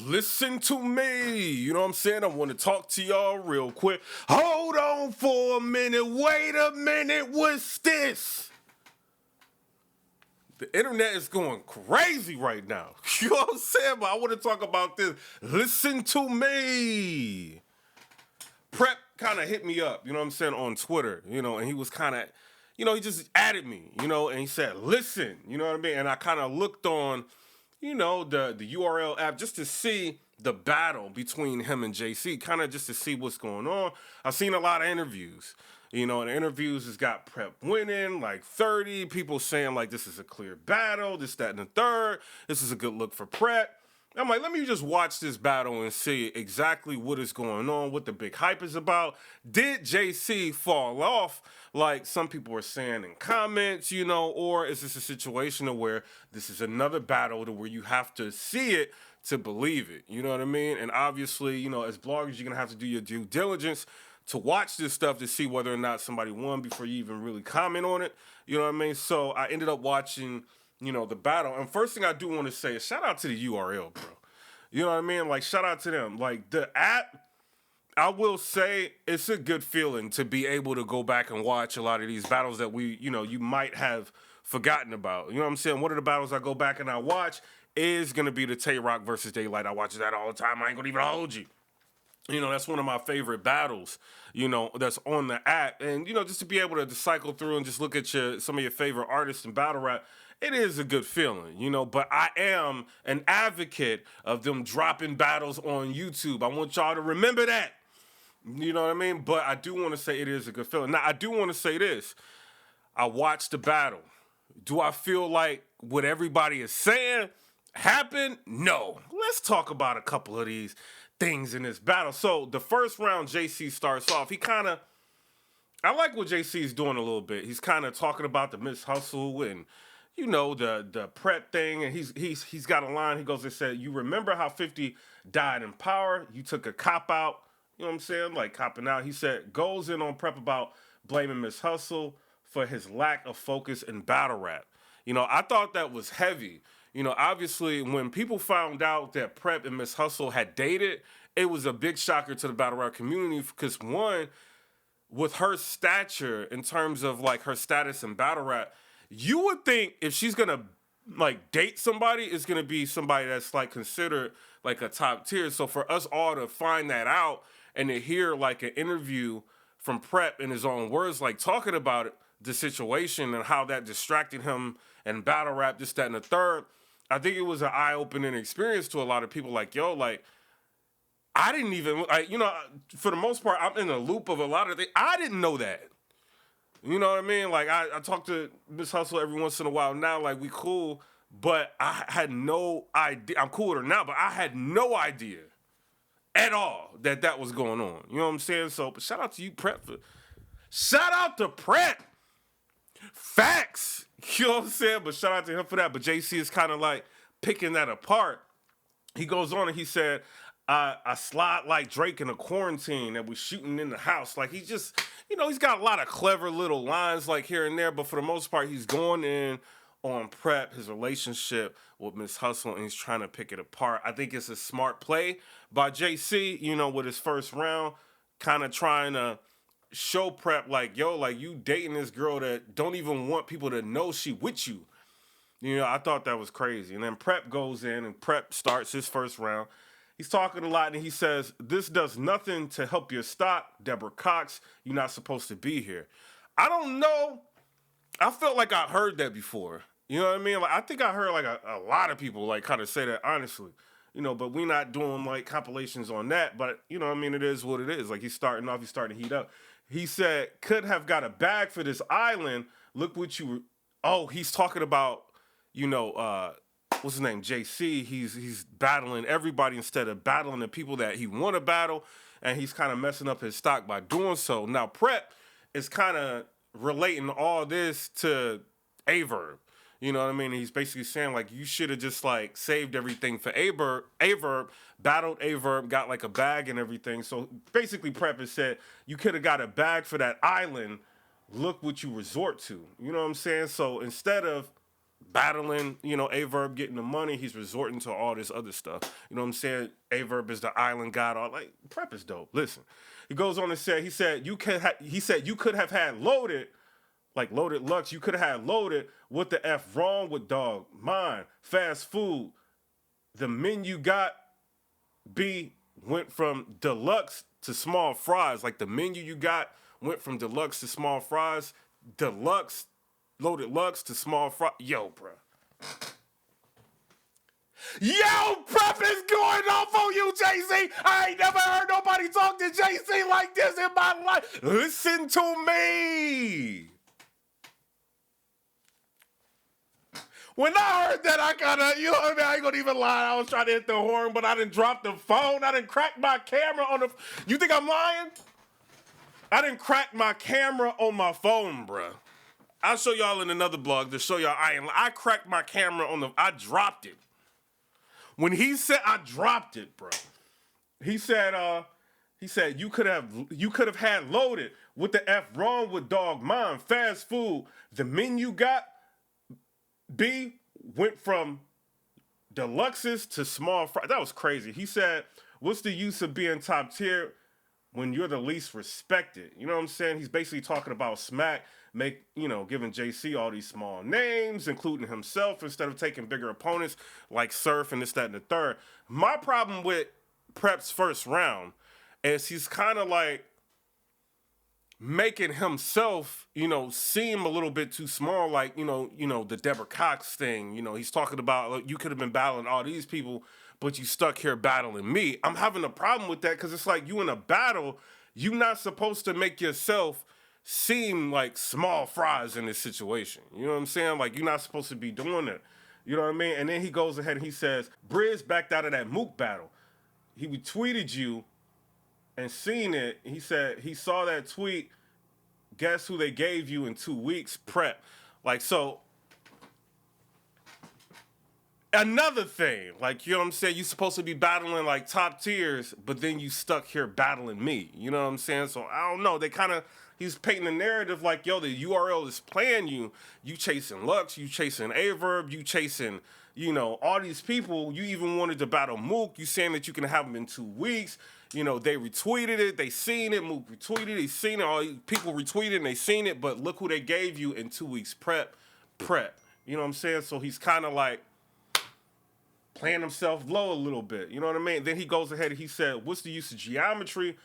listen to me. You know what I'm saying? I want to talk to y'all real quick. Hold on for a minute. Wait a minute. What's this? The internet is going crazy right now. You know what I'm saying? But I want to talk about this. Listen to me. Prep kind of hit me up, you know what I'm saying, on Twitter, and he was kind of, he just added me, and he said, listen, you know what I mean? And I kind of looked on, the URL app just to see the battle between him and JC, kind of just to see what's going on. I've seen a lot of interviews, and the interviews has got Prep winning, like 30, people saying, like, this is a clear battle, this, that, and the third, this is a good look for Prep. I'm like, let me just watch this battle and see exactly what is going on, what the big hype is about. Did JC fall off like some people were saying in comments, or is this a situation where this is another battle to where you have to see it to believe it? You know what I mean? And obviously, as bloggers, you're going to have to do your due diligence to watch this stuff to see whether or not somebody won before you even really comment on it. You know what I mean? So I ended up watching the battle. And first thing I do want to say is shout out to the URL, bro. You know what I mean? Like, shout out to them. Like, the app, I will say it's a good feeling to be able to go back and watch a lot of these battles that you might have forgotten about. You know what I'm saying? One of the battles I go back and I watch is going to be the Tay-Rock versus Daylight. I watch that all the time. I ain't going to even hold you. That's one of my favorite battles, that's on the app. And, just to be able to cycle through and just look at some of your favorite artists in battle rap, it is a good feeling, but I am an advocate of them dropping battles on YouTube. I want y'all to remember that. You know what I mean? But I do want to say it is a good feeling. Now, I do want to say this. I watched the battle. Do I feel like what everybody is saying happened? No. Let's talk about a couple of these things in this battle. So the first round, JC starts off. I like what JC is doing a little bit. He's kind of talking about the Miss Hustle and the Prep thing, and he's got a line. He goes and said, "You remember how 50 died in power? You took a cop out." You know what I'm saying? Like copping out. He said, goes in on Prep about blaming Miss Hustle for his lack of focus in battle rap. I thought that was heavy. Obviously, when people found out that Prep and Miss Hustle had dated, it was a big shocker to the battle rap community because, one, with her stature in terms of, like, her status in battle rap, you would think if she's going to, like, date somebody, it's going to be somebody that's, like, considered, like, a top tier. So for us all to find that out and to hear, like, an interview from Prep in his own words, like, talking about it, the situation and how that distracted him and battle rap, this, that, and the third, I think it was an eye-opening experience to a lot of people. Like, yo, like, I didn't even, for the most part, I'm in the loop of a lot of things. I didn't know that. You know what I mean? Like, I talk to Miss Hustle every once in a while now, like, we cool, but I had no idea. I'm cool with her now, but I had no idea at all that was going on. You know what I'm saying? So, but shout out to you, Prep. Shout out to Prep. Facts. You know what I'm saying? But shout out to him for that. But JC is kind of like picking that apart. He goes on and he said, I slide like Drake in a quarantine and we shooting in the house. Like, he just, he's got a lot of clever little lines like here and there, but for the most part, he's going in on Prep, his relationship with Miss Hustle, and he's trying to pick it apart. I think it's a smart play by JC, with his first round, kind of trying to show Prep like, yo, like, you dating this girl that don't even want people to know she with you. I thought that was crazy. And then Prep goes in and Prep starts his first round. He's talking a lot and he says, "This does nothing to help your stock, Deborah Cox. You're not supposed to be here." I don't know. I felt like I heard that before. You know what I mean? Like, I think I heard like a lot of people like kind of say that honestly. But we're not doing like compilations on that. But, it is what it is. Like, he's starting to heat up. He said, "Could have got a bag for this island. Look what you..." Oh, he's talking about, what's his name? JC. He's battling everybody instead of battling the people that he want to battle. And he's kind of messing up his stock by doing so. Now, Prep is kind of relating all this to Averb. You know what I mean? He's basically saying, like, you should have just, like, saved everything for Averb, battled Averb, got, like, a bag and everything. So, basically, Prep has said, you could have got a bag for that island. Look what you resort to. You know what I'm saying? So, instead of battling, Averb getting the money, he's resorting to all this other stuff. You know what I'm saying? Averb is the island god. All like Prep is dope. Listen, he goes on to say, he said you could have had loaded, like Loaded Lux. You could have had loaded. What the f wrong with dog? Mine fast food. The menu got B went from deluxe to small fries. Like the menu you got went from deluxe to small fries. Deluxe, Loaded Lux to small fries. Yo, bro. Yo, Prep is going off on you, JC. I ain't never heard nobody talk to JC like this in my life. Listen to me. When I heard that, I kinda, you know what I mean? I ain't gonna even lie. I was trying to hit the horn, but I didn't drop the phone. I didn't crack my camera on the... You think I'm lying? I didn't crack my camera on my phone, bruh. I'll show y'all in another blog to show y'all I cracked my camera on the... I dropped it. When he said I dropped it, bro. He said you could have had loaded. What the F wrong with dog? Mine fast food. The menu got B went from deluxes to small fries. That was crazy. He said, what's the use of being top tier when you're the least respected? You know what I'm saying? He's basically talking about Smack, giving JC all these small names, including himself, instead of taking bigger opponents like Surf and this, that, and the third. My problem with Prep's first round is he's kind of like making himself, seem a little bit too small, like, the Deborah Cox thing. He's talking about, like, you could have been battling all these people, but you stuck here battling me. I'm having a problem with that because it's like you in a battle, you're not supposed to make yourself seem like small fries in this situation. You know what I'm saying? Like, you're not supposed to be doing it. You know what I mean? And then he goes ahead and he says, Briz backed out of that Mook battle. He retweeted you and seen it. He said he saw that tweet. Guess who they gave you in 2 weeks? Prep. Like, so another thing, like, you know what I'm saying? You're supposed to be battling like top tiers, but then you stuck here battling me. You know what I'm saying? So I don't know. He's painting a narrative like, yo, the URL is playing you. You chasing Lux, you chasing Averb, you chasing, all these people. You even wanted to battle Mook. You saying that you can have them in 2 weeks. They retweeted it, they seen it, Mook retweeted it, they seen it, all these people retweeted and they seen it, but look who they gave you in 2 weeks, Prep. You know what I'm saying? So he's kind of like playing himself low a little bit, you know what I mean? Then he goes ahead and he said, what's the use of geometry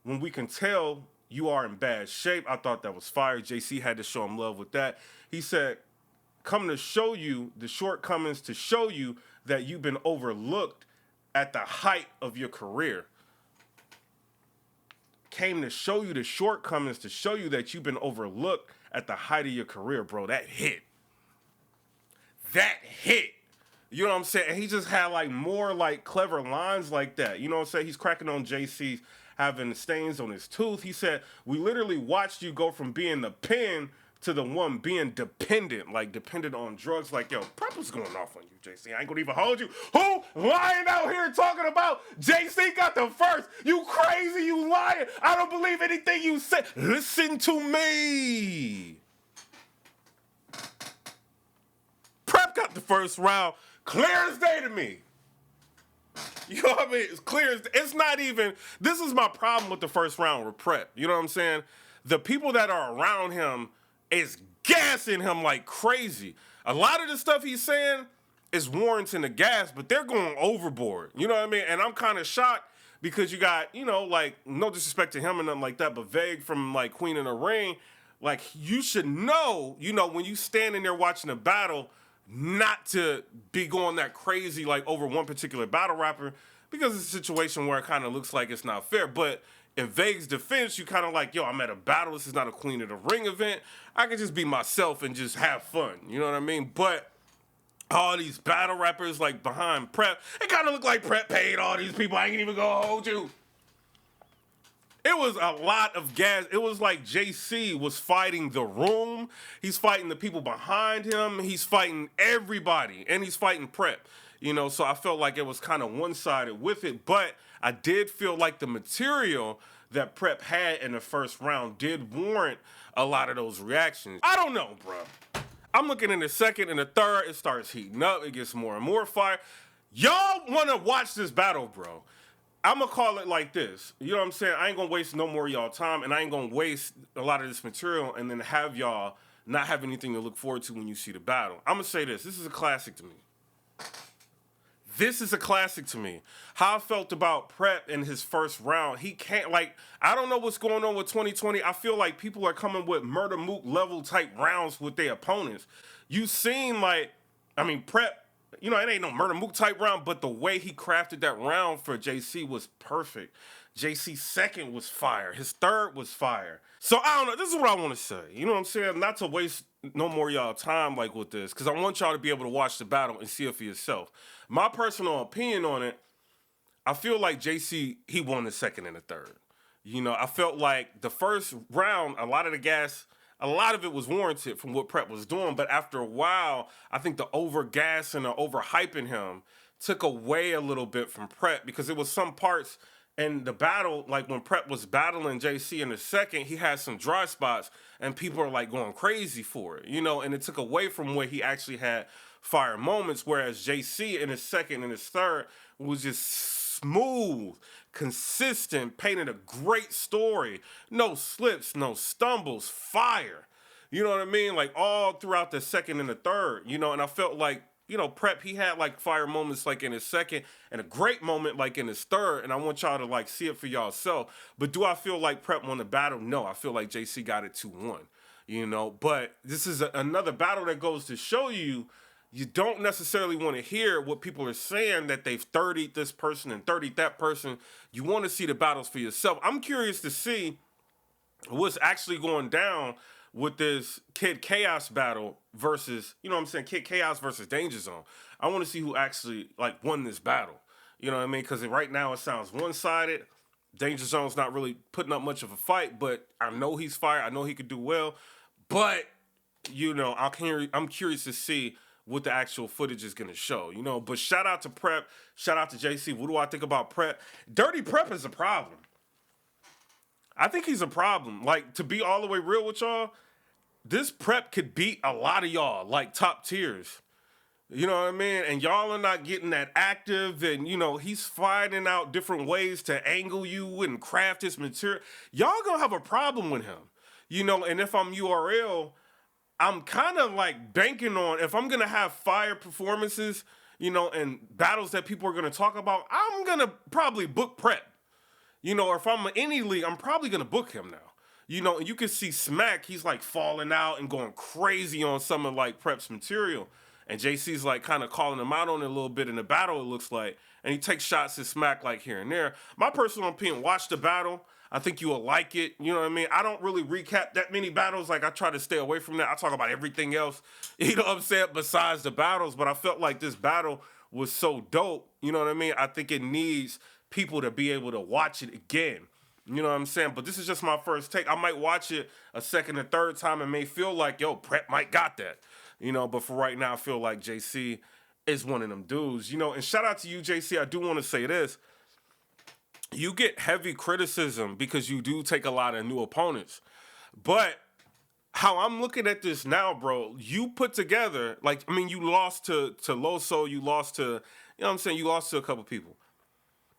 when we can tell you are in bad shape? I thought that was fire. JC had to show him love with that. He said, come to show you the shortcomings to show you that you've been overlooked at the height of your career. Came to show you the shortcomings to show you that you've been overlooked at the height of your career, bro. That hit. You know what I'm saying? And he just had like more like clever lines like that. You know what I'm saying? He's cracking on JC having stains on his tooth. He said, we literally watched you go from being the pen to the one being dependent, like dependent on drugs. Like, yo, Prep was going off on you, JC. I ain't gonna even hold you. Who lying out here talking about JC got the first? You crazy, you lying. I don't believe anything you say. Listen to me. Prep got the first round. Clear as day to me. You know what I mean? It's clear as it's not even, this is my problem with the first round with Prep. You know what I'm saying? The people that are around him is gassing him like crazy. A lot of the stuff he's saying is warranting the gas, but they're going overboard. You know what I mean? And I'm kind of shocked because you got, like, no disrespect to him and nothing like that, but Vague from, like, Queen in the Ring, like, you should know, when you standing there watching a battle, not to be going that crazy, like, over one particular battle rapper, because it's a situation where it kind of looks like it's not fair. But in Vague's defense, you kind of like, yo, I'm at a battle. This is not a Queen of the Ring event. I can just be myself and just have fun. You know what I mean? But all these battle rappers, like, behind Prep, it kind of looked like Prep paid all these people. I ain't even gonna hold you. It was a lot of gas. It was like JC was fighting the room. He's fighting the people behind him. He's fighting everybody. And he's fighting Prep. So I felt like it was kind of one-sided with it. But I did feel like the material that Prep had in the first round did warrant a lot of those reactions. I don't know, bro. I'm looking in the second and the third, it starts heating up. It gets more and more fire. Y'all want to watch this battle, bro. I'm going to call it like this. You know what I'm saying? I ain't going to waste no more of y'all time, and I ain't going to waste a lot of this material and then have y'all not have anything to look forward to when you see the battle. I'm going to say this. This is a classic to me. This is a classic to me. How I felt about Prep in his first round. He can't, like, I don't know what's going on with 2020. I feel like people are coming with Murder Mook level type rounds with their opponents. You seen, like, I mean, Prep, you know, it ain't no Murder Mook type round, but the way he crafted that round for JC was perfect. JC's second was fire. His third was fire. So I don't know. This is what I want to say. You know what I'm saying? Not to waste no more of y'all time like with this, because I want y'all to be able to watch the battle and see it for yourself. My personal opinion on it, I feel like JC, he won the second and the third. You know, I felt like the first round, a lot of it was warranted from what Prep was doing, but after a while, I think the over gas and the over hyping him took away a little bit from Prep, because it was some parts in the battle, like when Prep was battling JC in the second, he had some dry spots and people are like going crazy for it, you know, and it took away from where he actually had fire moments, whereas JC in his second and his third was just smooth, consistent, painted a great story. No slips, no stumbles, fire. You know what I mean? Like all throughout the second and the third, you know, and I felt like, you know, Prep, he had like fire moments like in his second and a great moment like in his third, and I want y'all to like see it for y'allself. But do I feel like Prep won the battle? No, I feel like JC got it 2-1, you know. But this is another battle that goes to show you, you don't necessarily want to hear what people are saying that they've 30'd this person and 30'd that person. You want to see the battles for yourself. I'm curious to see what's actually going down with this Kid Chaos battle versus, you know what I'm saying, Kid Chaos versus Danger Zone. I want to see who actually, like, won this battle. You know what I mean? Because right now it sounds one-sided. Danger Zone's not really putting up much of a fight, but I know he's fire. I know he could do well. But, you know, I'm curious to see what the actual footage is going to show, you know. But shout out to Prep. Shout out to JC. What do I think about Prep? Dirty Prep is a problem. I think he's a problem. Like, to be all the way real with y'all, this Prep could beat a lot of y'all, like top tiers. You know what I mean? And y'all are not getting that active, and, you know, he's finding out different ways to angle you and craft his material. Y'all gonna have a problem with him. You know, and if I'm URL, I'm kind of like banking on, if I'm gonna have fire performances, you know, and battles that people are gonna talk about, I'm gonna probably book Prep. You know, or if I'm in any league, I'm probably going to book him now. You know, and you can see Smack, he's like falling out and going crazy on some of like Prep's material. And JC's like kind of calling him out on it a little bit in the battle, it looks like. And he takes shots at Smack like here and there. My personal opinion, watch the battle. I think you will like it. You know what I mean? I don't really recap that many battles. Like, I try to stay away from that. I talk about everything else, you know what I'm saying, besides the battles. But I felt like this battle was so dope. You know what I mean? I think it needs people to be able to watch it again. You know what I'm saying? But this is just my first take. I might watch it a second or third time and may feel like, yo, Prep might got that. You know, but for right now, I feel like JC is one of them dudes. You know, and shout out to you, JC. I do want to say this. You get heavy criticism because you do take a lot of new opponents. But how I'm looking at this now, bro, you put together, like, I mean, you lost to Loso, you lost to, you know what I'm saying, you lost to a couple people.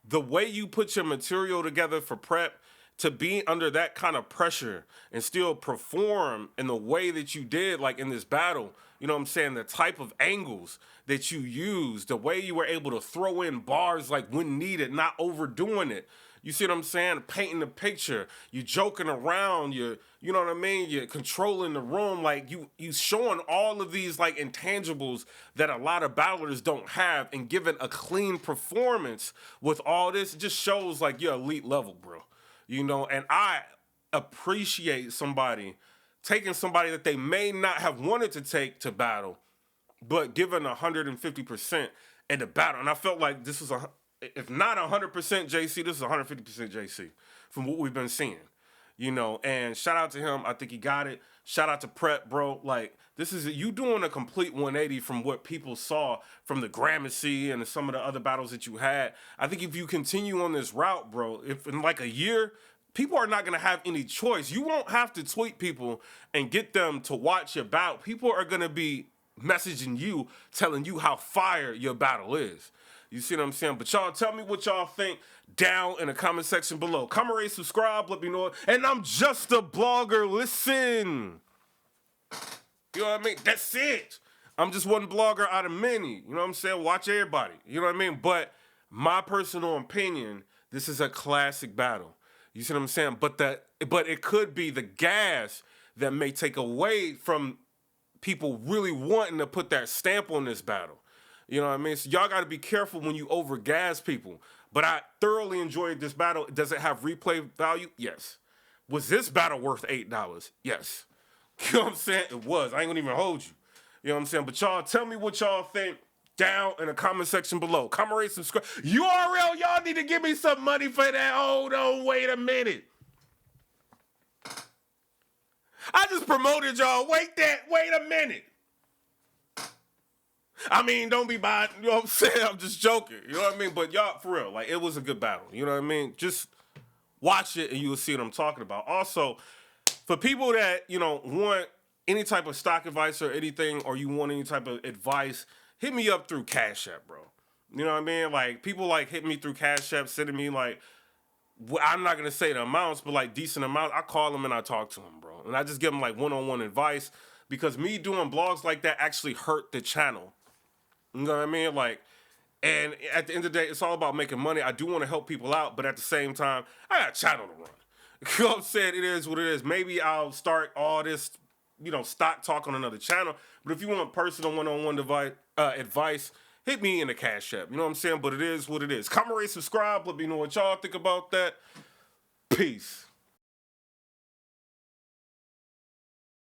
The way you put your material together for Prep, to be under that kind of pressure and still perform in the way that you did, like in this battle, you know what I'm saying, the type of angles that you used, the way you were able to throw in bars like when needed, not overdoing it. You see what I'm saying? Painting the picture, you joking around, you know what I mean? You're controlling the room, like you showing all of these like intangibles that a lot of battlers don't have, and giving a clean performance with all this. It just shows like you're elite level, bro. You know, and I appreciate somebody taking somebody that they may not have wanted to take to battle, but giving 150% in the battle. And I felt like this was if not 100% JC, this is 150% JC from what we've been seeing, you know. And shout out to him. I think he got it. Shout out to Prep, bro. Like, this is you doing a complete 180 from what people saw from the Gramercy and some of the other battles that you had. I think if you continue on this route, bro, if in like a year, people are not going to have any choice. You won't have to tweet people and get them to watch your battle. People are going to be messaging you, telling you how fire your battle is. You see what I'm saying? But y'all tell me what y'all think down in the comment section below. Comment, rate, subscribe, let me know. And I'm just a blogger. Listen. You know what I mean? That's it. I'm just one blogger out of many. You know what I'm saying? Watch everybody. You know what I mean? But my personal opinion, this is a classic battle. You see what I'm saying? But it could be the gas that may take away from people really wanting to put that stamp on this battle. You know what I mean? So y'all got to be careful when you overgas people. But I thoroughly enjoyed this battle. Does it have replay value? Yes. Was this battle worth $8? Yes. You know what I'm saying? It was. I ain't gonna even hold you. You know what I'm saying? But y'all tell me what y'all think down in the comment section below. Comment, rate, subscribe. URL, y'all need to give me some money for that. Hold on, wait a minute. I just promoted y'all. Wait a minute. I mean, don't be buying, you know what I'm saying? I'm just joking. You know what I mean? But y'all, for real, like, it was a good battle. You know what I mean? Just watch it and you will see what I'm talking about. Also, for people that, you know, want any type of stock advice or anything, or you want any type of advice, hit me up through Cash App, bro. You know what I mean? Like, people, like, hit me through Cash App, sending me, like, I'm not going to say the amounts, but, like, decent amounts. I call them and I talk to them, bro. And I just give them, like, one-on-one advice, because me doing blogs like that actually hurt the channel. You know what I mean? Like, and at the end of the day, it's all about making money. I do want to help people out, but at the same time, I got a channel to run. You know what I'm saying? It is what it is. Maybe I'll start all this, you know, stock talk on another channel. But if you want personal one-on-one advice, hit me in the Cash App. You know what I'm saying? But it is what it is. Comment, rate, subscribe. Let me know what y'all think about that. Peace.